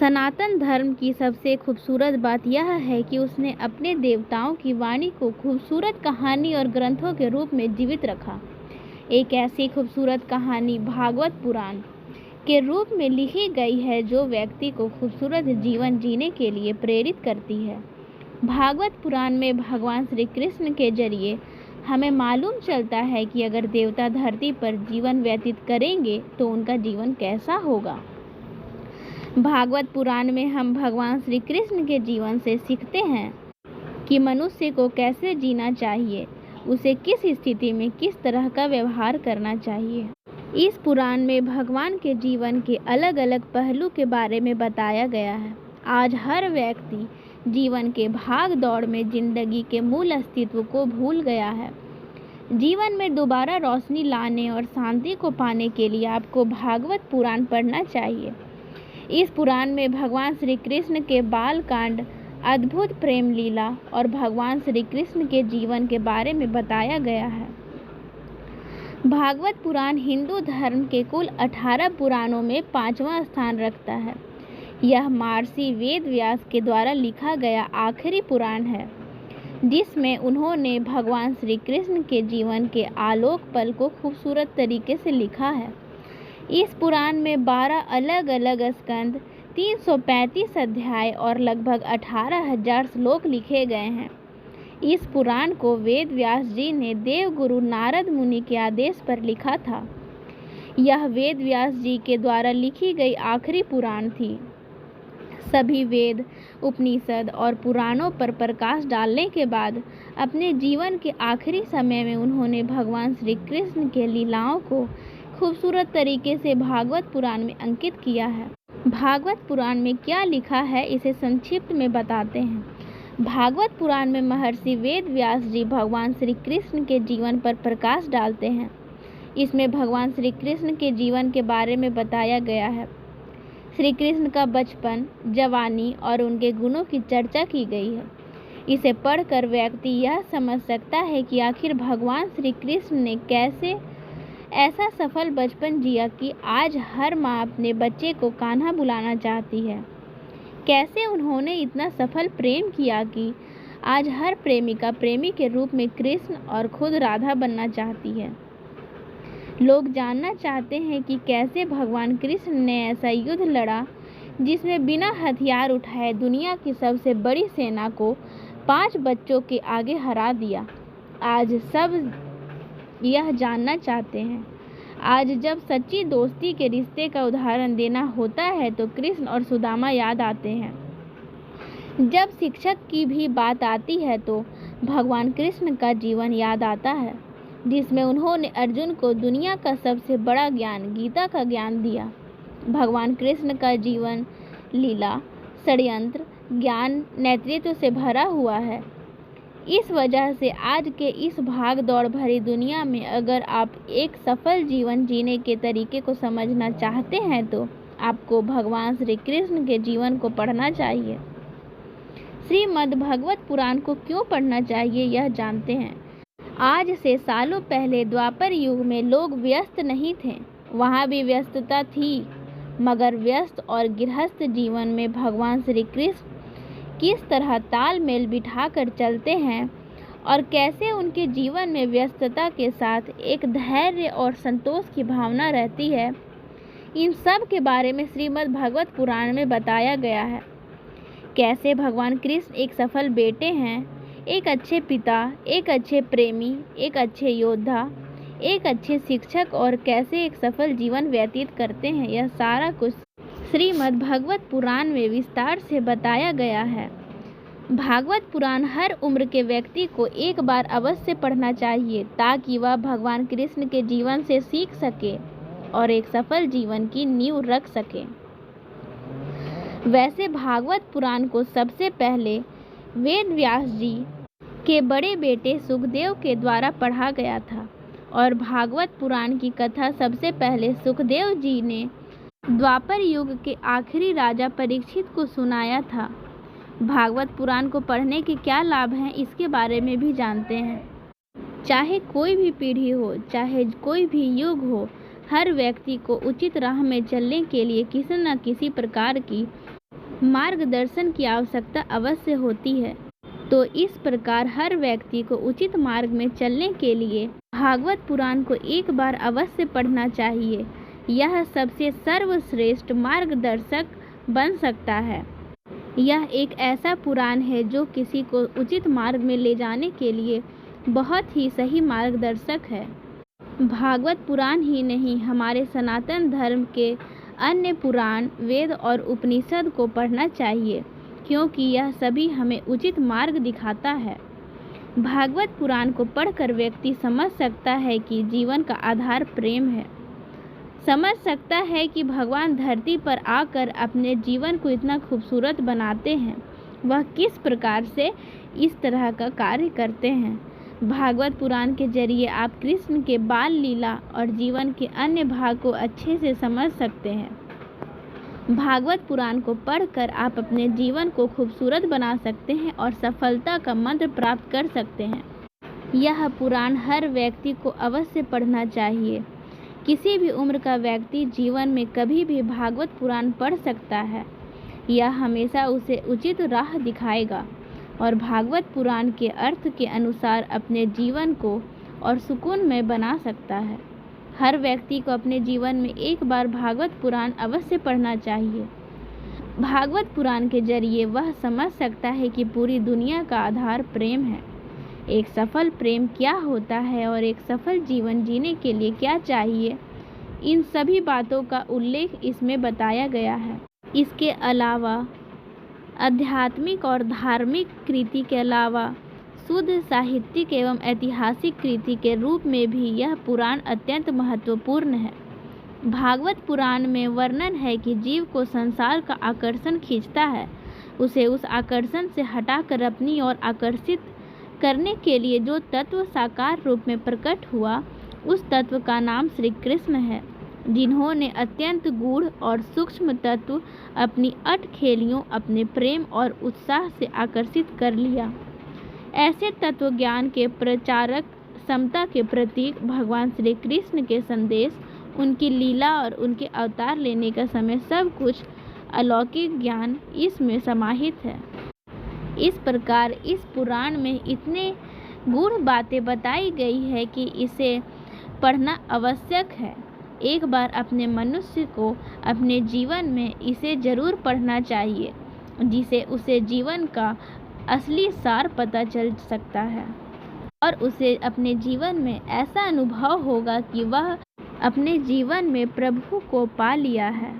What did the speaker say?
सनातन धर्म की सबसे खूबसूरत बात यह है कि उसने अपने देवताओं की वाणी को खूबसूरत कहानी और ग्रंथों के रूप में जीवित रखा। एक ऐसी खूबसूरत कहानी भागवत पुराण के रूप में लिखी गई है जो व्यक्ति को खूबसूरत जीवन जीने के लिए प्रेरित करती है। भागवत पुराण में भगवान श्री कृष्ण के जरिए हमें मालूम चलता है कि अगर देवता धरती पर जीवन व्यतीत करेंगे तो उनका जीवन कैसा होगा। भागवत पुराण में हम भगवान श्री कृष्ण के जीवन से सीखते हैं कि मनुष्य को कैसे जीना चाहिए, उसे किस स्थिति में किस तरह का व्यवहार करना चाहिए। इस पुराण में भगवान के जीवन के अलग अलग पहलू के बारे में बताया गया है। आज हर व्यक्ति जीवन के भाग दौड़ में जिंदगी के मूल अस्तित्व को भूल गया है। जीवन में दोबारा रोशनी लाने और शांति को पाने के लिए आपको भागवत पुराण पढ़ना चाहिए। इस पुराण में भगवान श्री कृष्ण के बाल कांड, अद्भुत प्रेम लीला और भगवान श्री कृष्ण के जीवन के बारे में बताया गया है। भागवत पुराण हिंदू धर्म के कुल 18 पुराणों में 5वां स्थान रखता है। यह महर्षि वेद व्यास के द्वारा लिखा गया आखिरी पुराण है, जिसमें उन्होंने भगवान श्री कृष्ण के जीवन के आलोक पल को खूबसूरत तरीके से लिखा है। इस पुराण में 12 अलग अलग स्कंद, 335 अध्याय और लगभग 18,000 श्लोक लिखे गए हैं। इस पुराण को वेद व्यास जी ने देवगुरु नारद मुनि के आदेश पर लिखा था। यह वेद व्यास जी के द्वारा लिखी गई आखिरी पुराण थी। सभी वेद, उपनिषद और पुराणों पर प्रकाश डालने के बाद अपने जीवन के आखिरी समय में उन्होंने भगवान श्री कृष्ण के लीलाओं को खूबसूरत तरीके से भागवत पुराण में अंकित किया है। भागवत पुराण में क्या लिखा है इसे संक्षिप्त में बताते हैं। भागवत पुराण में महर्षि वेद व्यास जी भगवान श्री कृष्ण के जीवन पर प्रकाश डालते हैं। इसमें भगवान श्री कृष्ण के जीवन के बारे में बताया गया है। श्री कृष्ण का बचपन, जवानी और उनके गुणों की चर्चा की गई है। इसे पढ़कर व्यक्ति यह समझ सकता है कि आखिर भगवान श्री कृष्ण ने कैसे ऐसा सफल बचपन जिया कि आज हर माँ अपने बच्चे को कान्हा बुलाना चाहती है। कैसे उन्होंने इतना सफल प्रेम किया कि आज हर प्रेमिका प्रेमी के रूप में कृष्ण और खुद राधा बनना चाहती है। लोग जानना चाहते हैं कि कैसे भगवान कृष्ण ने ऐसा युद्ध लड़ा जिसमें बिना हथियार उठाए दुनिया की सबसे बड़ी सेना को 5 बच्चों के आगे हरा दिया। आज सब यह जानना चाहते हैं। आज जब सच्ची दोस्ती के रिश्ते का उदाहरण देना होता है तो कृष्ण और सुदामा याद आते हैं। जब शिक्षक की भी बात आती है तो भगवान कृष्ण का जीवन याद आता है, जिसमें उन्होंने अर्जुन को दुनिया का सबसे बड़ा ज्ञान, गीता का ज्ञान दिया। भगवान कृष्ण का जीवन लीला, षड्यंत्र, ज्ञान, नेतृत्व से भरा हुआ है। इस वजह से आज के इस भाग दौड़ भरी दुनिया में अगर आप एक सफल जीवन जीने के तरीके को समझना चाहते हैं तो आपको भगवान श्री कृष्ण के जीवन को पढ़ना चाहिए। श्रीमद् भागवत पुराण को क्यों पढ़ना चाहिए यह जानते हैं। आज से सालों पहले द्वापर युग में लोग व्यस्त नहीं थे, वहाँ भी व्यस्तता थी, मगर व्यस्त और गृहस्थ जीवन में भगवान श्री कृष्ण किस तरह तालमेल बिठाकर चलते हैं और कैसे उनके जीवन में व्यस्तता के साथ एक धैर्य और संतोष की भावना रहती है, इन सब के बारे में श्रीमद् भागवत पुराण में बताया गया है। कैसे भगवान कृष्ण एक सफल बेटे हैं, एक अच्छे पिता, एक अच्छे प्रेमी, एक अच्छे योद्धा, एक अच्छे शिक्षक और कैसे एक सफल जीवन व्यतीत करते हैं, यह सारा कुछ श्रीमद् भागवत पुराण में विस्तार से बताया गया है। भागवत पुराण हर उम्र के व्यक्ति को एक बार अवश्य पढ़ना चाहिए ताकि वह भगवान कृष्ण के जीवन से सीख सके और एक सफल जीवन की नींव रख सके। वैसे भागवत पुराण को सबसे पहले वेद व्यास जी के बड़े बेटे सुखदेव के द्वारा पढ़ा गया था और भागवत पुराण की कथा सबसे पहले सुखदेव जी ने द्वापर युग के आखिरी राजा परीक्षित को सुनाया था। भागवत पुराण को पढ़ने के क्या लाभ हैं इसके बारे में भी जानते हैं। चाहे कोई भी पीढ़ी हो, चाहे कोई भी युग हो, हर व्यक्ति को उचित राह में चलने के लिए किसी न किसी प्रकार की मार्गदर्शन की आवश्यकता अवश्य होती है। तो इस प्रकार हर व्यक्ति को उचित मार्ग में चलने के लिए भागवत पुराण को एक बार अवश्य पढ़ना चाहिए। यह सबसे सर्वश्रेष्ठ मार्गदर्शक बन सकता है। यह एक ऐसा पुराण है जो किसी को उचित मार्ग में ले जाने के लिए बहुत ही सही मार्गदर्शक है। भागवत पुराण ही नहीं, हमारे सनातन धर्म के अन्य पुराण, वेद और उपनिषद को पढ़ना चाहिए, क्योंकि यह सभी हमें उचित मार्ग दिखाता है। भागवत पुराण को पढ़कर व्यक्ति समझ सकता है कि जीवन का आधार प्रेम है, समझ सकता है कि भगवान धरती पर आकर अपने जीवन को इतना खूबसूरत बनाते हैं, वह किस प्रकार से इस तरह का कार्य करते हैं। भागवत पुराण के जरिए आप कृष्ण के बाल लीला और जीवन के अन्य भाग को अच्छे से समझ सकते हैं। भागवत पुराण को पढ़कर आप अपने जीवन को खूबसूरत बना सकते हैं और सफलता का मंत्र प्राप्त कर सकते हैं। यह पुराण हर व्यक्ति को अवश्य पढ़ना चाहिए। किसी भी उम्र का व्यक्ति जीवन में कभी भी भागवत पुराण पढ़ सकता है। यह हमेशा उसे उचित राह दिखाएगा और भागवत पुराण के अर्थ के अनुसार अपने जीवन को और सुकूनमय बना सकता है। हर व्यक्ति को अपने जीवन में एक बार भागवत पुराण अवश्य पढ़ना चाहिए। भागवत पुराण के जरिए वह समझ सकता है कि पूरी दुनिया का आधार प्रेम है। एक सफल प्रेम क्या होता है और एक सफल जीवन जीने के लिए क्या चाहिए, इन सभी बातों का उल्लेख इसमें बताया गया है। इसके अलावा आध्यात्मिक और धार्मिक कृति के अलावा शुद्ध साहित्यिक एवं ऐतिहासिक कृति के रूप में भी यह पुराण अत्यंत महत्वपूर्ण है। भागवत पुराण में वर्णन है कि जीव को संसार का आकर्षण खींचता है, उसे उस आकर्षण से हटाकर अपनी ओर आकर्षित करने के लिए जो तत्व साकार रूप में प्रकट हुआ, उस तत्व का नाम श्री कृष्ण है, जिन्होंने अत्यंत गूढ़ और सूक्ष्म तत्व अपनी अटखेलियों, अपने प्रेम और उत्साह से आकर्षित कर लिया। ऐसे तत्व ज्ञान के प्रचारक, समता के प्रतीक भगवान श्री कृष्ण के संदेश, उनकी लीला और उनके अवतार लेने का समय, सब कुछ अलौकिक ज्ञान इसमें समाहित है। इस प्रकार इस पुराण में इतने गूढ़ बातें बताई गई है कि इसे पढ़ना आवश्यक है। एक बार अपने मनुष्य को अपने जीवन में इसे जरूर पढ़ना चाहिए, जिसे उसे जीवन का असली सार पता चल सकता है और उसे अपने जीवन में ऐसा अनुभव होगा कि वह अपने जीवन में प्रभु को पा लिया है।